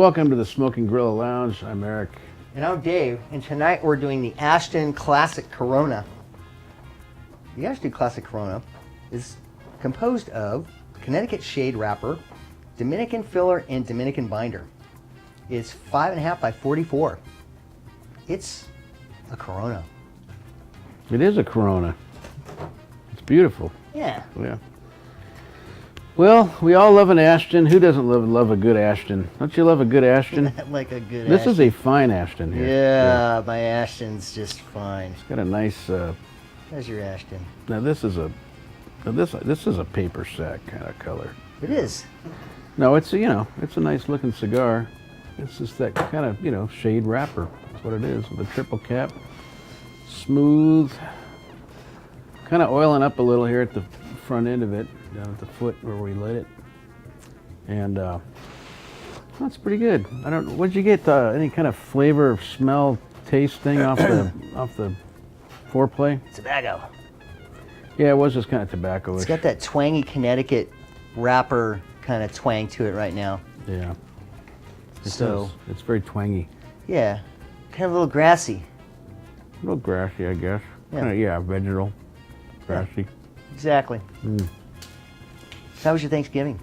Welcome to the Smoking Gorilla Lounge. I'm Eric. And I'm Dave, and tonight we're doing the Ashton Classic Corona. The Ashton Classic Corona is composed of Connecticut shade wrapper, Dominican filler, and Dominican binder. It's 5.5 by 44. It's a Corona. It is a Corona. It's beautiful. Yeah. Yeah. Well, we all love an Ashton. Who doesn't love a good Ashton? Don't you love a good Ashton? Like a good This Ashton. is a fine Ashton here. Yeah, my Ashton's just fine. It's got a nice. There's your Ashton. Now this is a paper sack kind of color. It is. No, it's it's a nice looking cigar. It's just that kind of shade wrapper. That's what it is with a triple cap. Smooth. Kind of oiling up a little here at the front end of it, down at the foot where we lit it, and that's pretty good. I don't. What'd you get? Any kind of flavor, smell, taste thing off the foreplay? Tobacco. Yeah, it was just kind of tobacco-ish. It's got that twangy Connecticut wrapper kind of twang to it right now. Yeah. It So does. It's very twangy. yeah, kind of a little grassy. A little grassy, I guess. Yeah. Vegetal, grassy. Exactly. Mm. How was your Thanksgiving?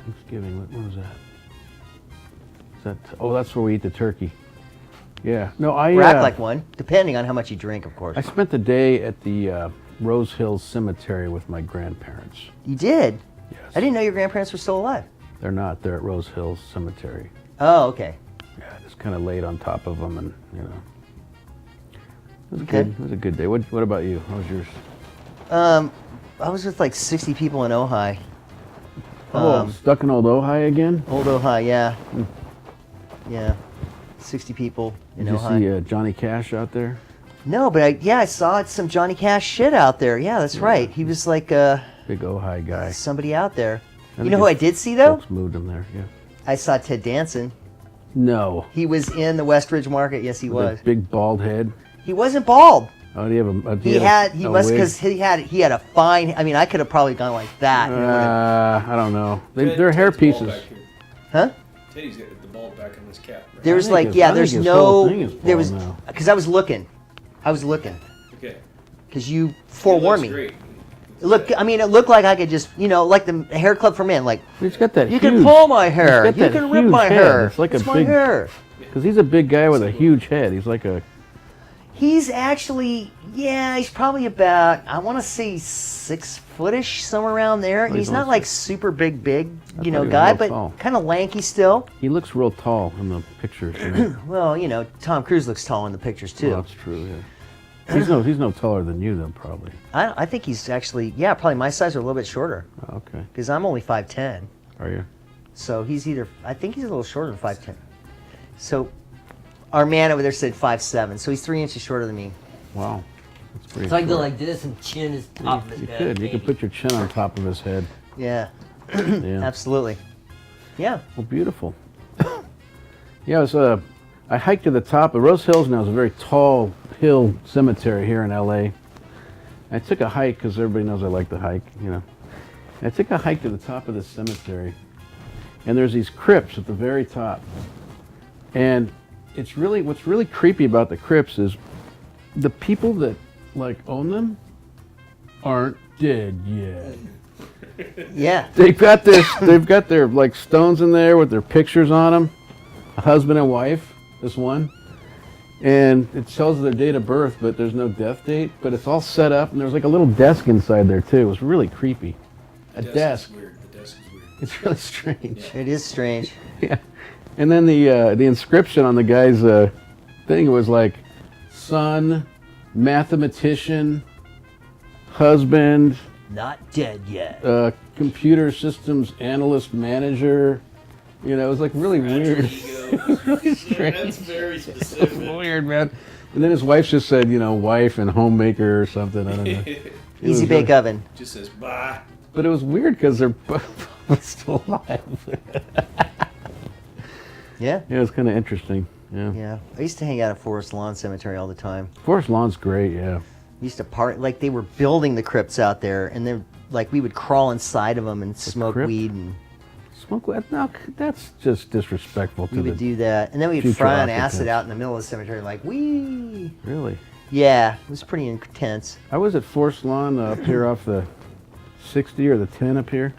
Thanksgiving. What was that? Is that? Oh, that's where we eat the turkey. Yeah. No, I Act like one, depending on how much you drink, of course. I spent the day at the Rose Hills Cemetery with my grandparents. You did? Yes. I didn't know your grandparents were still alive. They're not. They're at Rose Hills Cemetery. Oh, okay. Yeah, I just kind of laid on top of them, and it was Okay. good. It was a good day. What about you? How was yours? I was with like 60 people in Ojai. Stuck in old Ojai again? Old Ojai, yeah. Yeah. 60 people in Did Ojai. you see Johnny Cash out there? No, but I saw some Johnny Cash shit out there. Yeah, that's right. He was like Big Ojai guy. somebody out there. I You think know who I his did see though? Folks moved him there. Yeah. I saw Ted Danson. No. He was in the Westridge Market. Yes, he With was. that big bald head. He wasn't bald. Oh, do you have a? He because he had a fine. I mean, I could have probably gone like that. You know what I don't know. They're hair pieces. Huh? Teddy's got the ball back on his cap. Right? There's I think like his- I there's think his whole no thing is there was bald now. because I was looking Okay. because you He forewarned looks me. great. It looked like I could just like the hair club for men. Like He's got that. you huge, can pull my hair, he's got you that can rip huge my head. hair. It's like it's a my big. hair. Because he's a big guy with a huge head. He's like a. He's actually he's probably about I want to say 6 footish somewhere around there. Oh, He's he's not only like super big thought he was guy, real but tall. kind of lanky still. He looks real tall in the pictures. Well, Tom Cruise looks tall in the pictures too. Well, that's true. Yeah. He's no taller than you though, probably. I think he's actually probably my size or a little bit shorter Oh, okay. because I'm only 5'10". Are you? So I think he's a little shorter than 5'10". So our man over there said 5'7", so he's 3 inches shorter than me. Wow. That's pretty. So I can go short. like this and chin his top of his You head. could. You could maybe. put your chin on top of his head. Yeah, Yeah. absolutely. Yeah. Well, beautiful. Yeah, it was, I hiked to the top. Rose Hills now is a very tall hill cemetery here in LA. I took a hike because everybody knows I like to hike, I took a hike to the top of this cemetery, and there's these crypts at the very top. And what's really creepy about the crypts is the people that own them aren't dead yet. Yeah. They've got their stones in there with their pictures on them, a husband and wife, this one, and it tells their date of birth, but there's no death date, but it's all set up, and there's like a little desk inside there too. It was really creepy. A desk. Is weird. The desk is weird. It's really strange. It is strange. Yeah. And then the inscription on the guy's thing was like, son, mathematician, husband, Not dead yet. computer systems analyst manager. It was like really weird. It was really strange. That's very It specific. was weird, man. And then his wife just said, wife and homemaker or something. I don't know. It Easy was bake really- oven. Just says bye. But it was weird because they're both still alive. Yeah. Yeah, it was kind of interesting. Yeah. Yeah. I used to hang out at Forest Lawn Cemetery all the time. Forest Lawn's great, yeah. We used to they were building the crypts out there, and then we would crawl inside of them and smoke crypt? weed and Smoke wet? No, that's just disrespectful to We would the. do that, and then we'd future fry on occupants. acid out in the middle of the cemetery, like wee. Really? Yeah, it was pretty intense. I was at Forest Lawn up here off the 60 or the 10 up here.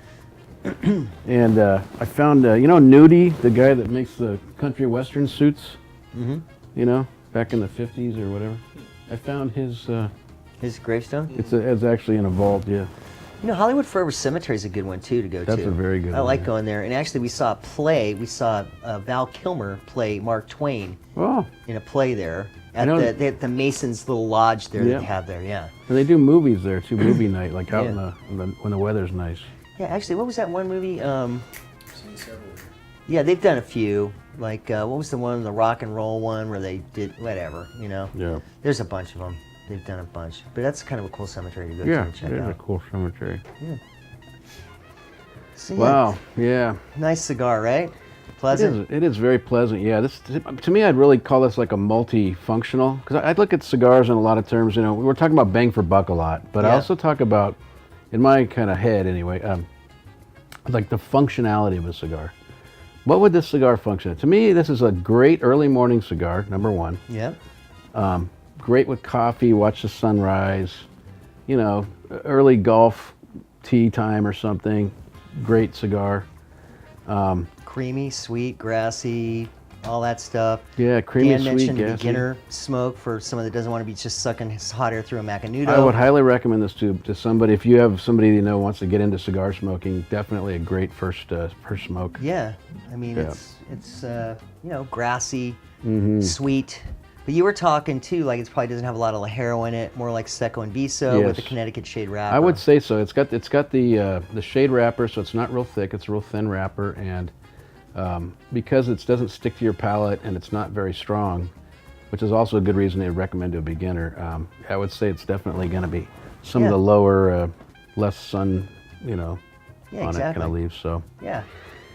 And I found, you know, Nudie, the guy that makes the country western suits, Mm-hmm. you know, back in the 50s or whatever. I found his, His gravestone. it's actually in a vault, yeah. You know, Hollywood Forever Cemetery is a good one too to go to. That's a very good I one, like yeah. going there. And actually, we saw a play. We saw Val Kilmer play Mark Twain Oh, in a play there at know- the Masons' little lodge there Yeah. that they have there. Yeah. and they do movies there too, movie night, like out Yeah. in the when the weather's nice. Yeah. Actually, what was that one movie? Seen several. Yeah, they've done a few. Like what was the one, the rock and roll one, where they did whatever. You know. Yeah. There's a bunch of them. They've done a bunch, but that's kind of a cool cemetery to go to Yeah, and check it is a out. cool cemetery. So, yeah, Wow, yeah. nice cigar, right? Pleasant. It is very pleasant. Yeah, this to me, I'd really call this like a multifunctional, because I'd look at cigars in a lot of terms. You know, we're talking about bang for buck a lot, but I Yeah. also talk about, in my kind of head anyway, like the functionality of a cigar. What would this cigar function? To me, this is a great early morning cigar. Number one, Yeah. great with coffee, watch the sunrise. You know, early golf, tea time or something. Great cigar. Creamy, sweet, grassy, all that stuff. Yeah, creamy, Dan sweet, mentioned gassy. beginner smoke for someone that doesn't want to be just sucking his hot air through a Macanudo. I would highly recommend this to somebody. If you have somebody you know wants to get into cigar smoking, definitely a great first smoke. Yeah, I mean Yeah. it's you know, grassy, Mm-hmm. sweet. But you were talking too, like it probably doesn't have a lot of Lajero in it, more like Seco and Viso with the Yes. Connecticut shade wrapper. I would say so. It's got the shade wrapper, so it's not real thick. It's a real thin wrapper, and because it doesn't stick to your palate and it's not very strong, which is also a good reason to recommend to a beginner. I would say it's definitely going to be some of Yeah. the lower, less sun, you know, Yeah, on it exactly. kind of leaves. So Yeah,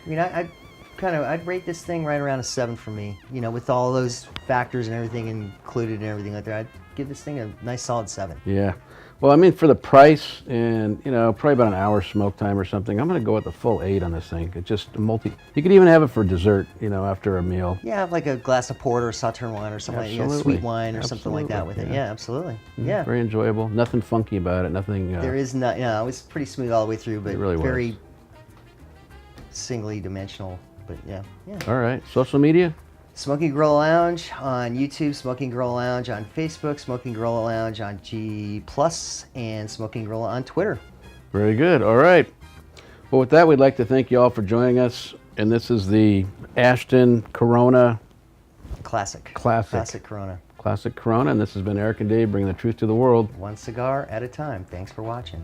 I mean I'd rate this thing right around a 7 for me. You know, with all those factors and everything included and everything like that, I'd give this thing a nice solid 7. yeah. Well, I mean, for the price and, you know, probably about an hour smoke time or something, I'm going to go with the full 8 on this thing. It's just you could even have it for dessert, you know, after a meal. Yeah, have like a glass of porter or Sauterne wine or something like that, Absolutely. sweet wine or something like that with Absolutely, it. yeah. Yeah, absolutely. Yeah. Very enjoyable. Nothing funky about it. Nothing. There is not, it was pretty smooth all the way through, but It really was. very singly dimensional. But yeah. All right. Social media? Smoking Gorilla Lounge on YouTube, Smoking Gorilla Lounge on Facebook, Smoking Gorilla Lounge on G+, and Smoking Gorilla on Twitter. Very good. All right. Well, with that, we'd like to thank you all for joining us. And this is the Ashton Corona Classic. Classic. Classic Corona. Classic Corona. And this has been Eric and Dave bringing the truth to the world. One cigar at a time. Thanks for watching.